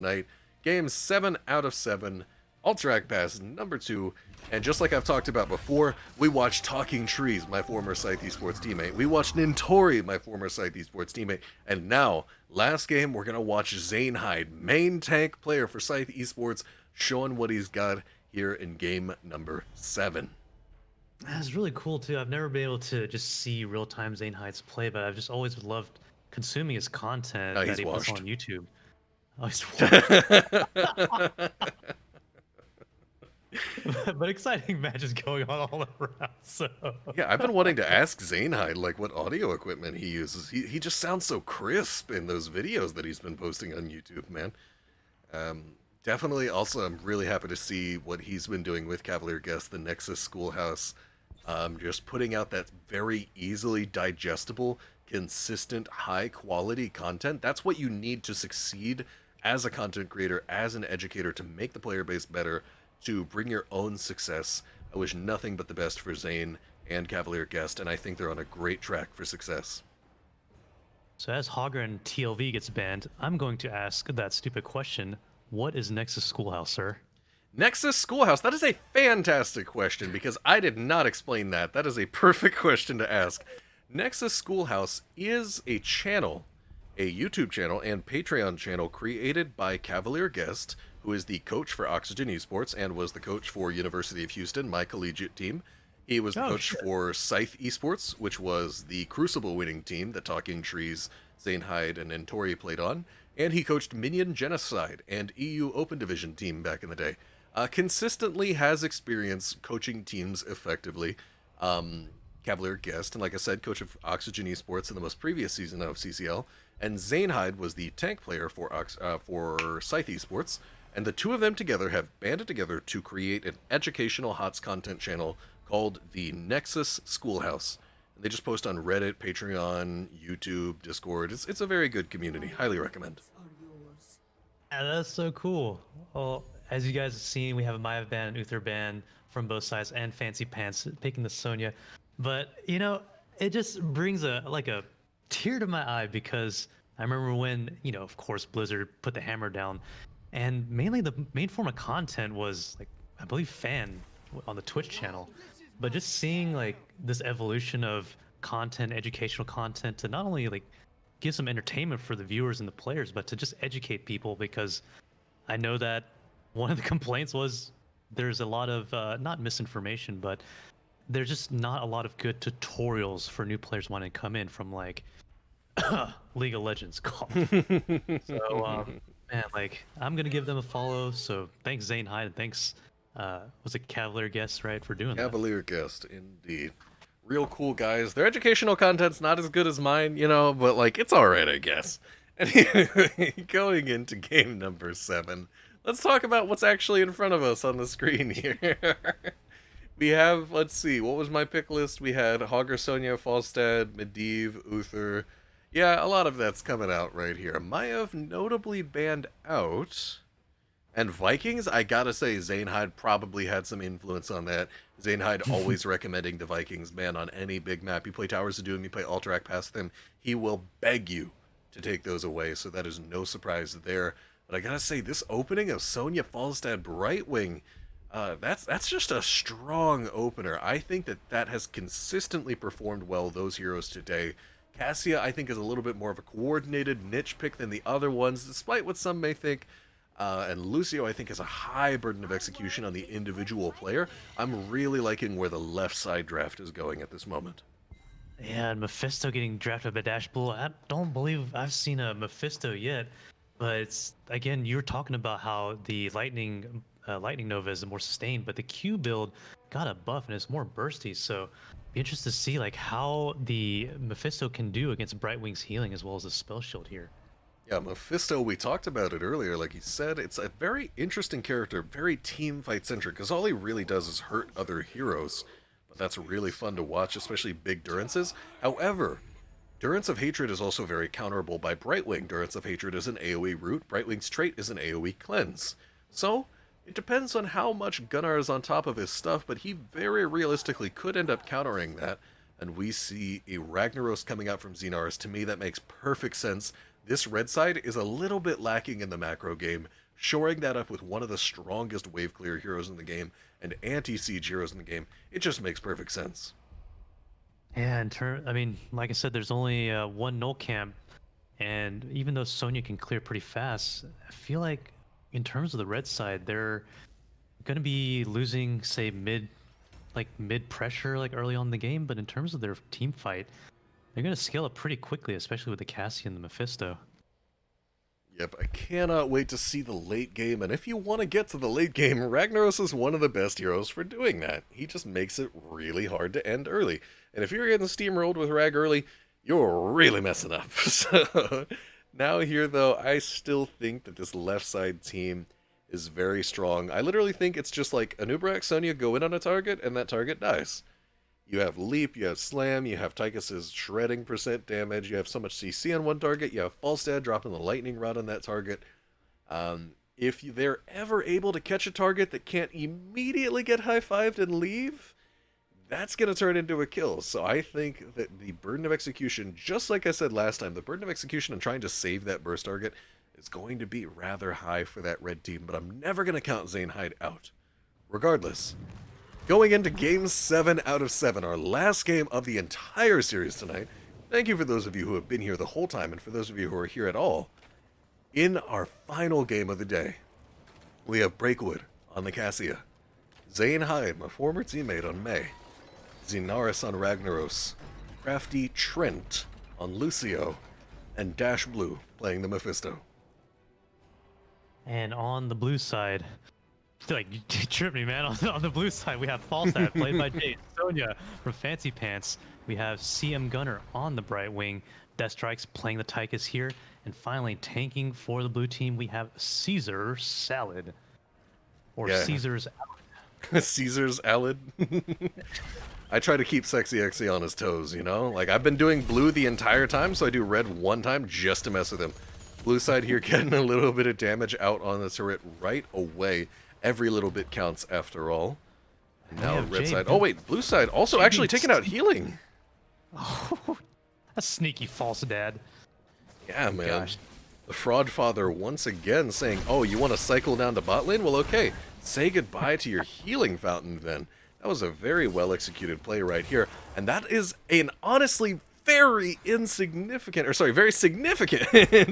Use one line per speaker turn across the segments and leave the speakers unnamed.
night. Game 7 out of 7. Alterac Pass number 2. And just like I've talked about before, we watched Talking Trees, my former Scythe Esports teammate. We watched Nintori, my former Scythe Esports teammate. And now, last game, we're going to watch ZaneHyde, main tank player for Scythe Esports, showing what he's got here in game number 7.
That's really cool too. I've never been able to just see real-time ZaneHyde's play, but I've just always loved consuming his content that he puts on YouTube. Oh, he's but exciting matches going on all around. So
yeah, I've been wanting to ask ZaneHyde like what audio equipment he uses. He just sounds so crisp in those videos that he's been posting on YouTube, man. Definitely. Also, I'm really happy to see what he's been doing with Cavalier Guest, the Nexus Schoolhouse. Just putting out that very easily digestible, consistent, high-quality content. That's what you need to succeed as a content creator, as an educator, to make the player base better, to bring your own success. I wish nothing but the best for Zane and Cavalier Guest, and I think they're on a great track for success.
So as Hogger and TLV gets banned, I'm going to ask that stupid question. What is Nexus Schoolhouse, sir?
Nexus Schoolhouse, that is a fantastic question because I did not explain that. That is a perfect question to ask. Nexus Schoolhouse is a channel, a YouTube channel and Patreon channel created by Cavalier Guest, who is the coach for Oxygen Esports and was the coach for University of Houston, my collegiate team. He was the coach for Scythe Esports, which was the Crucible winning team that Talking Trees, ZaneHyde, and Nintori played on. And he coached Minion Genocide and EU Open Division team back in the day. Consistently has experience coaching teams effectively. Cavalier Guest, and like I said, coach of Oxygen Esports in the most previous season of CCL. And ZaneHyde was the tank player for Scythe Esports. And the two of them together have banded together to create an educational HOTS content channel called the Nexus Schoolhouse. They just post on Reddit, Patreon, YouTube, Discord. It's a very good community. Highly recommend.
Yeah, that's so cool. Well, as you guys have seen, we have a Maya ban and Uther ban from both sides, and Fancy Pants picking the Sonya. But you know, it just brings a tear to my eye because I remember when, you know, of course Blizzard put the hammer down, and mainly the main form of content was like, I believe, fan on the Twitch channel. But just seeing like this evolution of content, educational content, to not only like give some entertainment for the viewers and the players, but to just educate people, because I know that one of the complaints was there's a lot of not misinformation, but there's just not a lot of good tutorials for new players wanting to come in from like League of Legends call. So man, like I'm gonna give them a follow. So thanks ZaneHyde, and thanks was it Cavalier Guest, right, for doing
Cavalier Guest, indeed. Real cool guys. Their educational content's not as good as mine, you know, but like it's alright, I guess. Anyway, going into game number 7, let's talk about what's actually in front of us on the screen here. We have, let's see, what was my pick list? We had Hogger, Sonya, Falstad, Medivh, Uther. Yeah, a lot of that's coming out right here. Maiev notably banned out. And Vikings, I gotta say, ZaneHyde probably had some influence on that. ZaneHyde always recommending the Vikings ban on any big map. You play Towers of Doom, you play Alterac past them, he will beg you to take those away, so that is no surprise there. But I gotta say, this opening of Sonya, Falstad, Brightwing, that's just a strong opener. I think that has consistently performed well, those heroes today. Cassia, I think, is a little bit more of a coordinated niche pick than the other ones, despite what some may think. And Lucio, I think, has a high burden of execution on the individual player. I'm really liking where the left side draft is going at this moment.
Yeah, and Mephisto getting drafted by DashBlue. I don't believe I've seen a Mephisto yet, but it's, again, you're talking about how the Lightning Nova is more sustained, but the Q build got a buff and it's more bursty. So be interested to see like how the Mephisto can do against Brightwing's healing as well as the spell shield here.
Yeah, Mephisto, we talked about it earlier, like you said, it's a very interesting character, very team fight centric, because all he really does is hurt other heroes. But that's really fun to watch, especially big Durances. However, Durance of Hatred is also very counterable by Brightwing. Durance of Hatred is an AoE root, Brightwing's trait is an AoE cleanse. So, it depends on how much Gunnar is on top of his stuff, but he very realistically could end up countering that. And we see a Ragnaros coming out from Zeenarus. To me, that makes perfect sense. this red side is a little bit lacking in the macro game. Shoring that up with one of the strongest wave clear heroes in the game and anti-siege heroes in the game, it just makes perfect sense.
Yeah, I mean, like I said, there's only one null camp, and even though Sonya can clear pretty fast, I feel like in terms of the red side, they're gonna be losing, say, mid pressure like early on in the game. But in terms of their team fight, they're gonna scale up pretty quickly, especially with the Cassia and the Mephisto.
Yep, I cannot wait to see the late game, and if you want to get to the late game, Ragnaros is one of the best heroes for doing that. He just makes it really hard to end early. And if you're getting steamrolled with Rag early, you're really messing up. So now here, though, I still think that this left side team is very strong. I literally think it's just like Anub'arak, Sonya go in on a target, and that target dies. You have Leap, you have Slam, you have Tychus's shredding % damage, you have so much CC on one target, you have Falstad dropping the lightning rod on that target. If they're ever able to catch a target that can't immediately get high-fived and leave, that's going to turn into a kill. So I think that the burden of execution, just like I said last time, the burden of execution and trying to save that burst target is going to be rather high for that red team, but I'm never going to count ZaneHyde out. Regardless, going into Game 7 out of 7, our last game of the entire series tonight. Thank you for those of you who have been here the whole time, and for those of you who are here at all. In our final game of the day, we have Breakwood on the Cassia, ZaneHyde, my former teammate, on May, Zeenarus on Ragnaros, CraftyTrent on Lucio, and DashBlue playing the Mephisto.
And on the blue side, like, you tripped me, man. On the blue side, we have Falstad, played by Jay, Sonya from fancypants. We have CMGunnar on the Brightwing, Deathstrykes playing the Tychus here, and finally tanking for the blue team, we have Caesarsalad, or Caesar's
Caesar's Alad. I try to keep SexyExy on his toes, you know? Like, I've been doing blue the entire time, so I do red one time just to mess with him. Blue side here getting a little bit of damage out on the turret right away. Every little bit counts after all. And now red side. Oh wait, blue side also actually taking out healing.
Oh, a sneaky false dad.
Yeah, man. Gosh. The fraud father once again saying, oh, you want to cycle down to bot lane? Well, okay. Say goodbye to your healing fountain then. That was a very well executed play right here. And that is an honestly very significant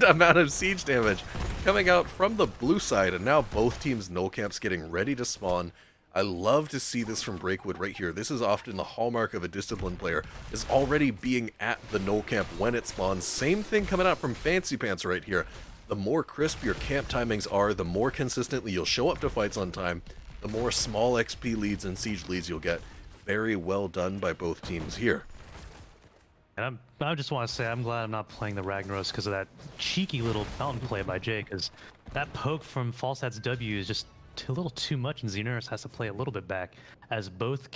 amount of siege damage coming out from the blue side, and now both teams' null camps getting ready to spawn. I love to see this from Breakwood right here. This is often the hallmark of a disciplined player, is already being at the null camp when it spawns. Same thing coming out from fancypants right here. The more crisp your camp timings are, the more consistently you'll show up to fights on time, the more small XP leads and siege leads you'll get. Very well done by both teams here.
And I just want to say I'm glad I'm not playing the Ragnaros because of that cheeky little fountain play by Jay, because that poke from Falstad's W is just a little too much, and Zeenarus has to play a little bit back as both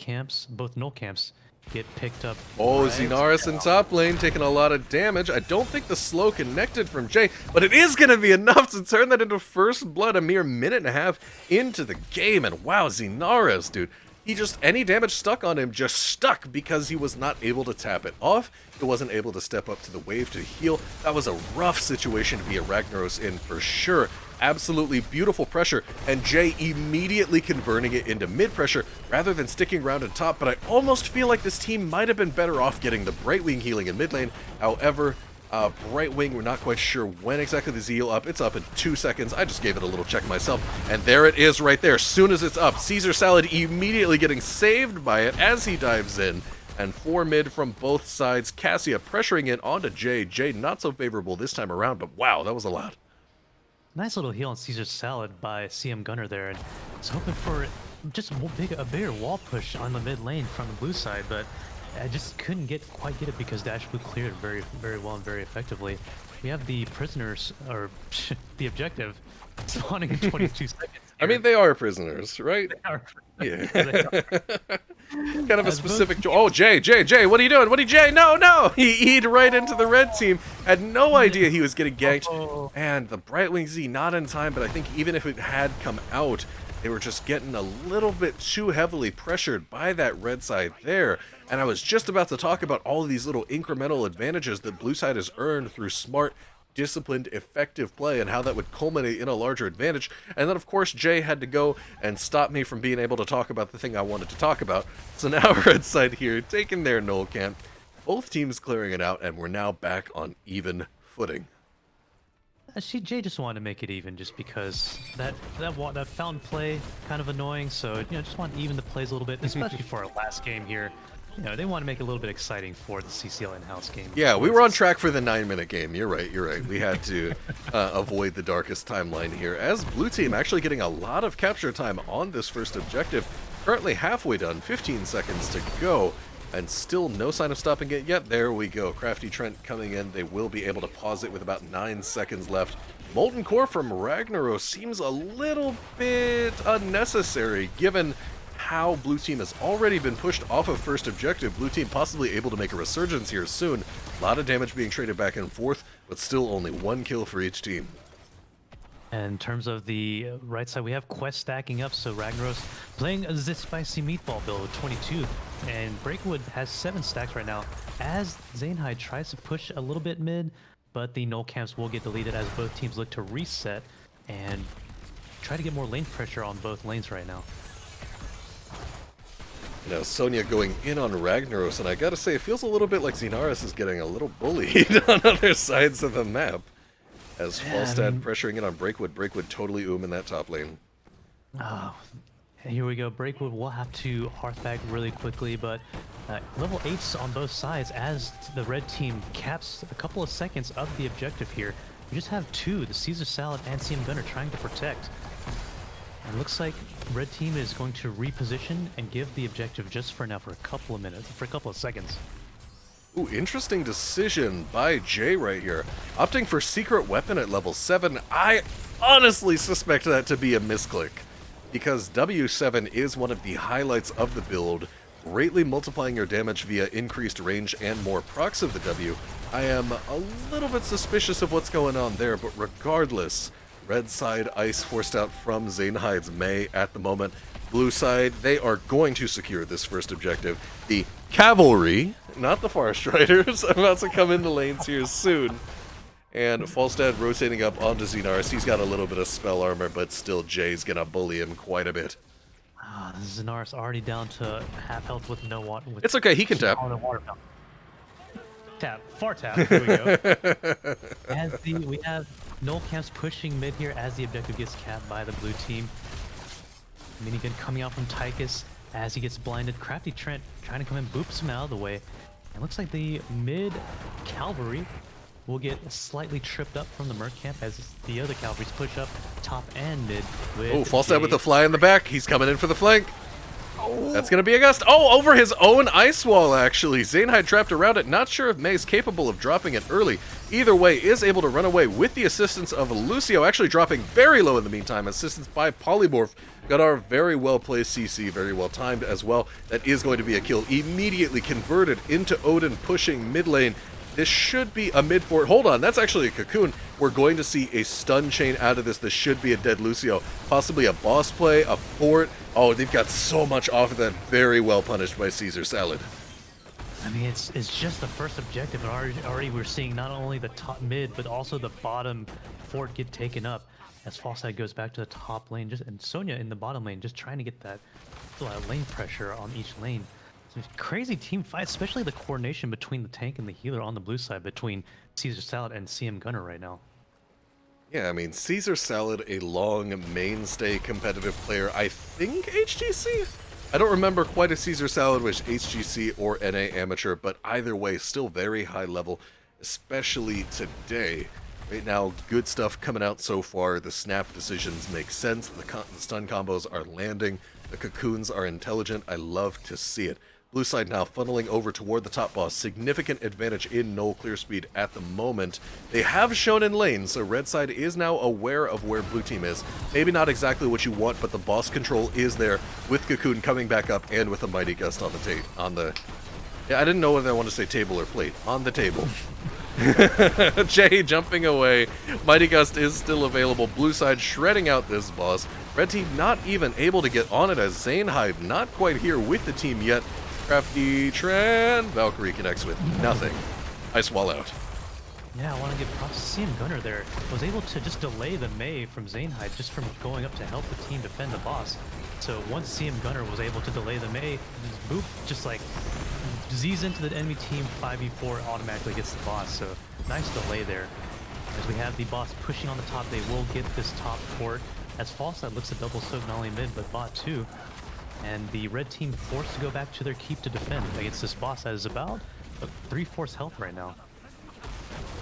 null camps get picked up.
Oh, right. Zeenarus in top lane taking a lot of damage. I don't think the slow connected from Jay, but it is going to be enough to turn that into first blood a mere minute and a half into the game. And wow, Zeenarus, dude. He just, any damage stuck on him just stuck because he was not able to tap it off. He wasn't able to step up to the wave to heal. That was a rough situation to be a Ragnaros in for sure. Absolutely beautiful pressure, and Jay immediately converting it into mid pressure rather than sticking around at top. But I almost feel like this team might have been better off getting the Brightwing healing in mid lane. However, Brightwing, we're not quite sure when exactly the heal up. It's up in 2 seconds. I just gave it a little check myself, and there it is right there. As soon as it's up, Caesarsalad immediately getting saved by it as he dives in. And 4 mid from both sides. Cassia pressuring it onto Jay. Jay not so favorable this time around, but wow, that was a lot.
Nice little heal on Caesarsalad by CMGunnar there, and I was hoping for just a bigger wall push on the mid lane from the blue side, but I just couldn't quite get it because DashBlue cleared very, very well and very effectively. We have the prisoners, or the objective, spawning in 22 seconds.
I mean, they are prisoners, right?
They are.
Yeah. Kind of a specific... Oh, Jay, what are you doing? Jay? No! He E'd right into the red team. Had no idea he was getting ganked. And the Brightwing Z not in time, but I think even if it had come out, they were just getting a little bit too heavily pressured by that red side there. And I was just about to talk about all of these little incremental advantages that blue side has earned through smart disciplined, effective play and how that would culminate in a larger advantage. And then, of course, Jay had to go and stop me from being able to talk about the thing I wanted to talk about. So now Red side here taking their null camp, both teams clearing it out, and we're now back on even footing.
Jay just wanted to make it even, just because that fountain play kind of annoying. So just want to even the plays a little bit, especially for our last game here. They want to make it a little bit exciting for the CCL in-house game.
Yeah, we were on track for the 9-minute game. You're right. We had to avoid the darkest timeline here. As blue team actually getting a lot of capture time on this first objective. Currently halfway done, 15 seconds to go. And still no sign of stopping it yet. There we go. CraftyTrent coming in. They will be able to pause it with about 9 seconds left. Molten Core from Ragnaros seems a little bit unnecessary given how blue team has already been pushed off of first objective. Blue team possibly able to make a resurgence here soon. A lot of damage being traded back and forth, but still only 1 kill for each team.
And in terms of the right side, we have Quest stacking up. So Ragnaros playing a spicy meatball build with 22. And Breakwood has 7 stacks right now as ZaneHyde tries to push a little bit mid, but the null camps will get deleted as both teams look to reset and try to get more lane pressure on both lanes right now.
Now Sonya going in on Ragnaros, and I gotta say, it feels a little bit like Zeenarus is getting a little bullied on other sides of the map. As Falstad pressuring in on Breakwood. Breakwood totally in that top lane.
Oh, here we go. Breakwood will have to hearth back really quickly, but level 8s on both sides as the red team caps a couple of seconds of the objective here. We just have 2, the Caesarsalad and CMGunnar trying to protect. And it looks like red team is going to reposition and give the objective just for now for a couple of minutes, for a couple of seconds.
Ooh, interesting decision by Jay right here. Opting for secret weapon at level 7. I honestly suspect that to be a misclick, because W7 is one of the highlights of the build, greatly multiplying your damage via increased range and more procs of the W. I am a little bit suspicious of what's going on there, but regardless, red side ice forced out from ZaneHyde's May at the moment. Blue side, they are going to secure this first objective. The cavalry, not the forest riders, about to come into lanes here soon. And Falstad rotating up onto Zeenarus. He's got a little bit of spell armor, but still Jay's gonna bully him quite a bit.
Ah, Zeenarus already down to half health with no water.
It's okay, he can tap.
Tap, far tap. Here we go. As we have null camps pushing mid here as the objective gets capped by the blue team. Minigun coming out from Tychus as he gets blinded. CraftyTrent trying to come in, boops him out of the way. It looks like the mid cavalry will get slightly tripped up from the Merc camp as the other cavalries push up top and mid.
Oh, Falstad with the fly in the back. He's coming in for the flank. Oh. That's going to be a gust. Oh, over his own ice wall, actually. ZaneHyde trapped around it. Not sure if May's capable of dropping it early. Either way, is able to run away with the assistance of Lucio, actually dropping very low in the meantime. Assistance by Polymorph. Got our very well-placed CC, very well-timed as well. That is going to be a kill. Immediately converted into Odin pushing mid lane. This should be a mid fort. Hold on, that's actually a cocoon. We're going to see a stun chain out of this. This should be a dead Lucio. Possibly a boss play, a fort. Oh, they've got so much off of that. Very well punished by Caesarsalad.
I mean, it's just the first objective, and already we're seeing not only the top mid, but also the bottom fort get taken up as Falstad goes back to the top lane, and Sonya in the bottom lane, just trying to get that lane pressure on each lane. It's a crazy team fight, especially the coordination between the tank and the healer on the blue side, between Caesarsalad and CMGunnar right now.
Yeah, I mean, Caesarsalad, a long mainstay competitive player. I think HGC? I don't remember quite if Caesarsalad was HGC or NA amateur, but either way, still very high level, especially today. Right now, good stuff coming out so far. The snap decisions make sense. The stun combos are landing. The cocoons are intelligent. I love to see it. Blue side now funneling over toward the top boss. Significant advantage in null clear speed at the moment. They have shown in lane, so red side is now aware of where blue team is. Maybe not exactly what you want, but the boss control is there with Cocoon coming back up and with a Mighty Gust on the tape. Yeah, I didn't know whether I want to say table or plate. On the table. Jay jumping away. Mighty Gust is still available. Blue side shredding out this boss. Red team not even able to get on it as ZaneHyde not quite here with the team yet. CraftyTrent. Valkyrie connects with nothing. Ice wall out.
Yeah, I want to give props to CMGunnar there. Was able to just delay the Mei from ZaneHyde just from going up to help the team defend the boss. So once CMGunnar was able to delay the Mei, Boop just like Z's into the enemy team 5v4 automatically gets the boss. So nice delay there. As we have the boss pushing on the top, they will get this top fort. As Falstad looks to double soak not only mid but bot too. And the red team forced to go back to their keep to defend against this boss that is about 3/4 health right now.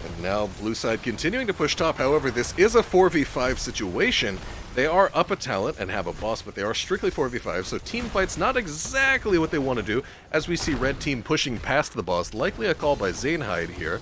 And now blue side continuing to push top. However, this is a 4v5 situation. They are up a talent and have a boss, but they are strictly 4v5, so team fight's not exactly what they want to do, as we see red team pushing past the boss, likely a call by ZaneHyde here,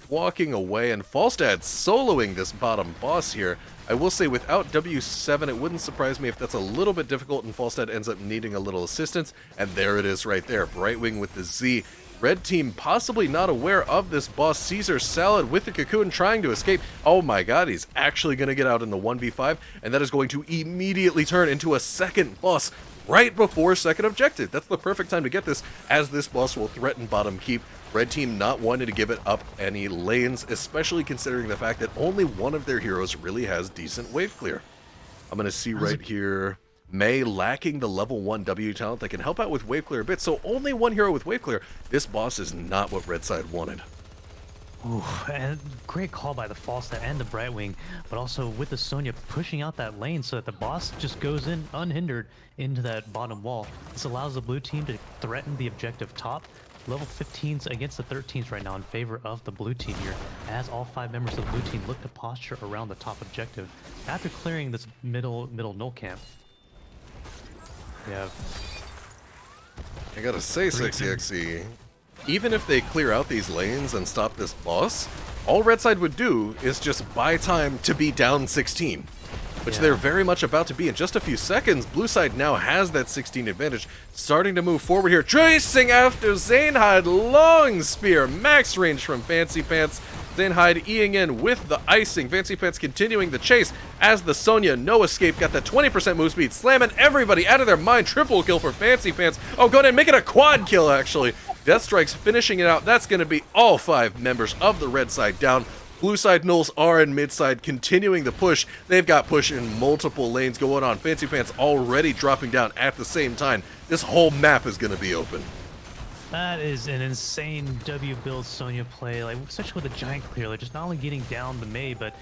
walking away, and Falstad soloing this bottom boss here. I will say without W7, it wouldn't surprise me if that's a little bit difficult and Falstad ends up needing a little assistance, and there it is right there, Brightwing with the Z. Red team possibly not aware of this boss. Caesarsalad with the cocoon trying to escape. Oh my god, he's actually going to get out in the 1v5, and that is going to immediately turn into a second boss right before second objective. That's the perfect time to get this, as this boss will threaten bottom keep. Red team not wanting to give it up any lanes, especially considering the fact that only one of their heroes really has decent wave clear. I'm going to see right here Mei lacking the level 1 W talent that can help out with wave clear a bit, so only one hero with wave clear. This boss is not what red side wanted.
Ooh, and great call by the Falstad and the Brightwing, but also with the Sonya pushing out that lane so that the boss just goes in unhindered into that bottom wall. This allows the blue team to threaten the objective top. Level 15s against the 13s right now in favor of the blue team here, as all 5 members of the blue team look to posture around the top objective after clearing this middle null camp. Yeah.
I gotta say, SexyExy, even if they clear out these lanes and stop this boss, all red side would do is just buy time to be down 16. Which they're very much about to be in just a few seconds. Blue side now has that 16 advantage, starting to move forward here, chasing after ZaneHyde, long spear, max range from fancypants. ZaneHyde eating in with the icing. fancypants continuing the chase as the Sonya, no escape, got that 20% move speed, slamming everybody out of their mind. Triple kill for fancypants. Oh, go ahead and make it a quad kill, actually. Deathstrykes finishing it out. That's going to be all 5 members of the red side down. Blue side nulls are in mid side continuing the push. They've got push in multiple lanes going on. fancypants already dropping down at the same time. This whole map is going to be open.
That is an insane W build Sonya play, like especially with a giant clear, like just not only getting down the Mei, but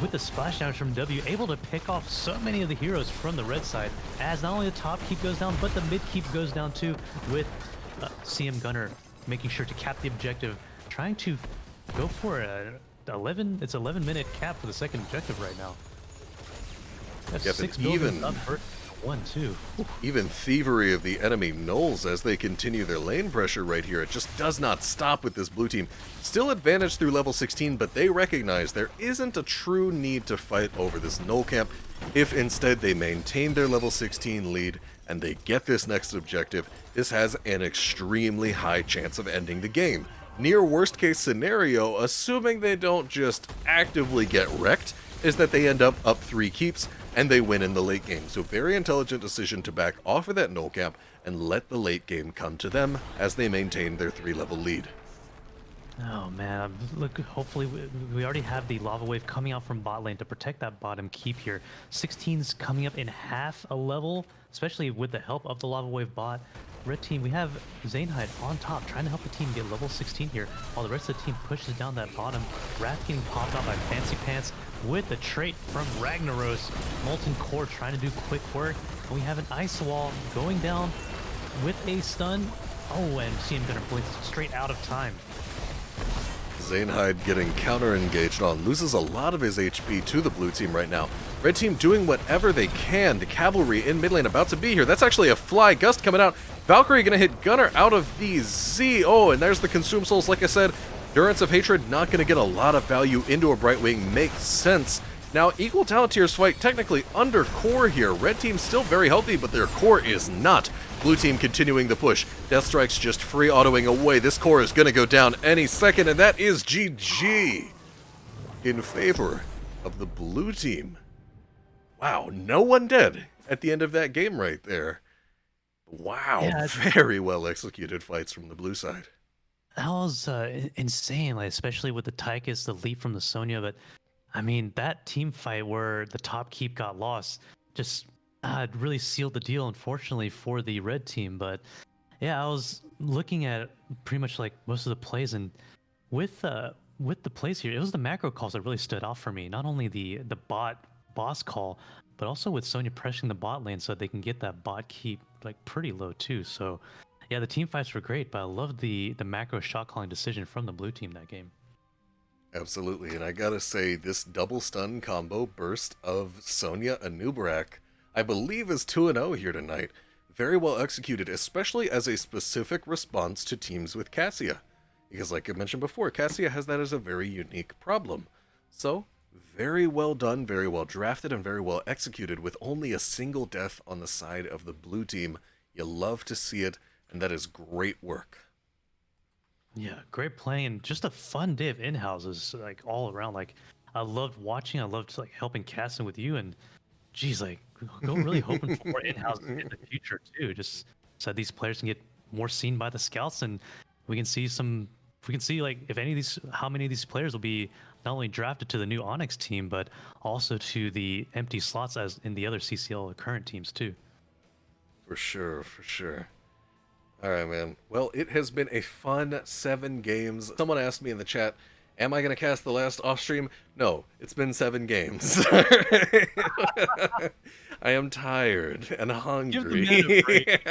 with the splash damage from W, able to pick off so many of the heroes from the red side, as not only the top keep goes down, but the mid keep goes down too, with CMGunnar making sure to cap the objective, trying to go for a 11-minute cap for the second objective right now. That's
Yep,
6
even
buildings up first, 1-2.
Even thievery of the enemy nulls as they continue their lane pressure right here. It just does not stop with this blue team. Still advantage through level 16, but they recognize there isn't a true need to fight over this null camp if instead they maintain their level 16 lead and they get this next objective. This has an extremely high chance of ending the game. Near worst case scenario, assuming they don't just actively get wrecked, is that they end up 3 keeps and they win in the late game. So very intelligent decision to back off of that null camp and let the late game come to them as they maintain their 3-level lead.
Oh man, look, hopefully we already have the lava wave coming out from bot lane to protect that bottom keep here. 16's coming up in half a level, especially with the help of the lava wave bot. Red team, we have ZaneHyde on top, trying to help the team get level 16 here, while the rest of the team pushes down that bottom. Wrath getting popped out by fancypants with the trait from Ragnaros. Molten Core trying to do quick work. And we have an ice wall going down with a stun. Oh, and CMGunnar blinks straight out of time.
ZaneHyde getting counter-engaged on, loses a lot of his HP to the blue team right now. Red team doing whatever they can. The cavalry in mid lane about to be here. That's actually a fly gust coming out. Valkyrie gonna hit Gunnar out of the Z. Oh, and there's the Consume Souls. Like I said, Endurance of Hatred not gonna get a lot of value into a Brightwing. Makes sense. Now, equal talent tiers fight technically under core here. Red team's still very healthy, but their core is not. Blue team continuing the push. Deathstrykes just free autoing away. This core is going to go down any second, and that is GG in favor of the blue team. Wow, no one dead at the end of that game right there. Wow,
Yeah,
very well executed fights from the blue side.
that was insane, like especially with the Tychus, the leap from the Sonya. But I mean, that team fight where the top keep got lost just it really sealed the deal, unfortunately, for the red team. But yeah, I was looking at pretty much like most of the plays, and with the plays here, it was the macro calls that really stood out for me. Not only the bot boss call, but also with Sonya pressing the bot lane so they can get that bot keep like pretty low too. So yeah, the team fights were great, but I loved the macro shot calling decision from the blue team that game.
Absolutely, and I gotta say, this double stun combo burst of Sonya Anub'arak, I believe is 2-0 here tonight. Very well executed, especially as a specific response to teams with Cassia. Because like I mentioned before, Cassia has that as a very unique problem. So, very well done, very well drafted, and very well executed with only a single death on the side of the blue team. You love to see it, and that is great work.
Yeah, great playing and just a fun day of in-houses like all around. Like I loved watching, I loved like helping Cassie with you and geez, like go really hoping for more in-houses in the future too. Just so these players can get more seen by the scouts and we can see some we can see like if any of these how many of these players will be not only drafted to the new ONYX team but also to the empty slots as in the other CCL current teams too.
For sure, for sure. Alright, man. Well, it has been a fun 7 games. Someone asked me in the chat, am I going to cast the last off stream? No, it's been 7 games. I am tired and
Give the man a
hungry.
break.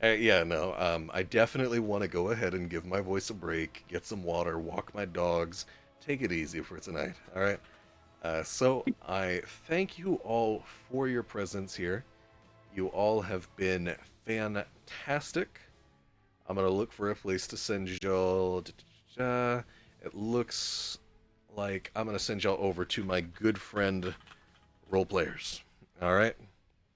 Yeah, no, I definitely want to go ahead and give my voice a break, get some water, walk my dogs, take it easy for tonight, alright? So, I thank you all for your presence here. You all have been fantastic. I'm going to look for a place to send y'all. It looks like I'm going to send y'all over to my good friend role players. All right?